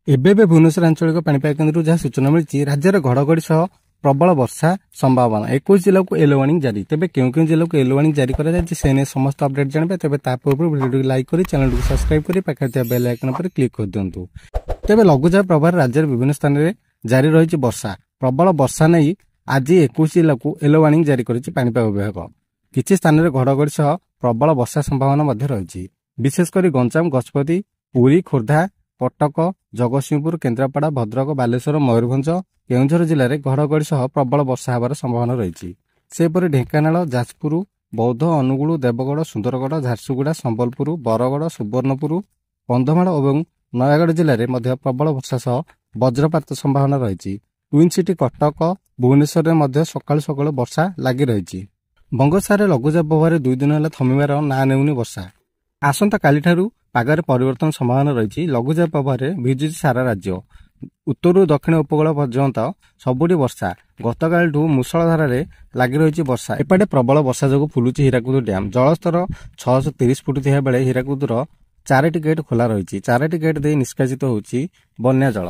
ଏବେ ଭୁବନେଶ୍ୱର ଆଞ୍ଚଳିକ ପାଣିପାଗ କେନ୍ଦ୍ରରୁ ଯାହା ସୂଚନା ମିଳିଛି ରାଜ୍ୟରେ ଘଡଘଡି ସହ ପ୍ରବଳ ବର୍ଷା ସମ୍ଭାବନା 21 ଜିଲ୍ଲାକୁ ୟେଲୋ ୱାର୍ଣ୍ଣିଂ ଜାରି। ତେବେ କେଉଁ କେଉଁ ଜିଲ୍ଲାକୁ ୟେଲୋ ୱାର୍ଣ୍ଣିଂ ଜାରି କରାଯାଇଛି ସେ ନେଇ ସମସ୍ତ ଅପଡେଟ୍ ଜାଣିବେ। ତେବେ ତା ପୂର୍ବରୁ ଭିଡ଼ିଓଟିକୁ ଲାଇକ୍ କରି ଚ୍ୟାନେଲକୁ ସବସ୍କ୍ରାଇବ କରି ପାଖରେ ଥିବା ବେଲ୍ ଆଇକନ୍ ଉପରେ କ୍ଲିକ୍ କରିଦିଅନ୍ତୁ। ତେବେ ଲଘୁଚାପ ପ୍ରଭାବରେ ରାଜ୍ୟର ବିଭିନ୍ନ ସ୍ଥାନରେ ଜାରି ରହିଛି ବର୍ଷା। ପ୍ରବଳ ବର୍ଷା ନେଇ ଆଜି 21 ଜିଲ୍ଲାକୁ ୟେଲୋ ୱାର୍ଣ୍ଣିଂ ଜାରି କରିଛି ପାଣିପାଗ ବିଭାଗ। କିଛି ସ୍ଥାନରେ ଘଡଘଡି ସହ ପ୍ରବଳ ବର୍ଷା ସମ୍ଭାବନା ମଧ୍ୟ ରହିଛି। ବିଶେଷ କରି ଗଞ୍ଜାମ, ଗଜପତି, ପୁରୀ, ଖୋର୍ଦ୍ଧା, କଟକ, ଜଗତସିଂହପୁର, କେନ୍ଦ୍ରାପଡ଼ା, ଭଦ୍ରକ, ବାଲେଶ୍ୱର, ମୟୂରଭଞ୍ଜ, କେଉଁଝର ଜିଲ୍ଲାରେ ଘଡଘଡି ସହ ପ୍ରବଳ ବର୍ଷା ହେବାର ସମ୍ଭାବନା ରହିଛି। ସେହିପରି ଢେଙ୍କାନାଳ, ଯାଜପୁର, ବୌଦ୍ଧ, ଅନୁଗୁଳ, ଦେବଗଡ଼, ସୁନ୍ଦରଗଡ଼, ଝାରସୁଗୁଡ଼ା, ସମ୍ବଲପୁର, ବରଗଡ଼, ସୁବର୍ଣ୍ଣପୁର, କନ୍ଧମାଳ ଏବଂ ନୟାଗଡ଼ ଜିଲ୍ଲାରେ ମଧ୍ୟ ପ୍ରବଳ ବର୍ଷା ସହ ବଜ୍ରପାତ ସମ୍ଭାବନା ରହିଛି। ଟ୍ୱିନ୍ ସିଟି କଟକ, ଭୁବନେଶ୍ୱରରେ ମଧ୍ୟ ସକାଳୁ ସକାଳୁ ବର୍ଷା ଲାଗି ରହିଛି। ବଙ୍ଗୋପସାଗରରେ ଲଘୁଚାପ ପ୍ରଭାବରେ 2 ଦିନ ହେଲା ଥମିବାର ନାଁ ନେଉନି ବର୍ଷା। ଆସନ୍ତାକାଲିଠାରୁ ପାଗରେ ପରିବର୍ତ୍ତନ ସମ୍ଭାବନା ରହିଛି। ଲଘୁଚାପ ପ୍ରଭାବରେ ଭିଜୁଛି ସାରା ରାଜ୍ୟ। ଉତ୍ତରରୁ ଦକ୍ଷିଣ ଉପକୂଳ ପର୍ଯ୍ୟନ୍ତ ସବୁଠି ବର୍ଷା। ଗତକାଲିଠୁ ମୂଷଳ ଧାରାରେ ଲାଗି ରହିଛି ବର୍ଷା। ଏପଟେ ପ୍ରବଳ ବର୍ଷା ଯୋଗୁଁ ଫୁଲୁଛି ହୀରାକୁଦ ଡ୍ୟାମ୍। ଜଳସ୍ତର 630 ଫୁଟ ଥିବା ବେଳେ ହୀରାକୁଦର 4ଟି ଗେଟ୍ ଖୋଲା ରହିଛି। 4ଟି ଗେଟ୍ ଦେଇ ନିଷ୍କାସିତ ହେଉଛି ବନ୍ୟା ଜଳ।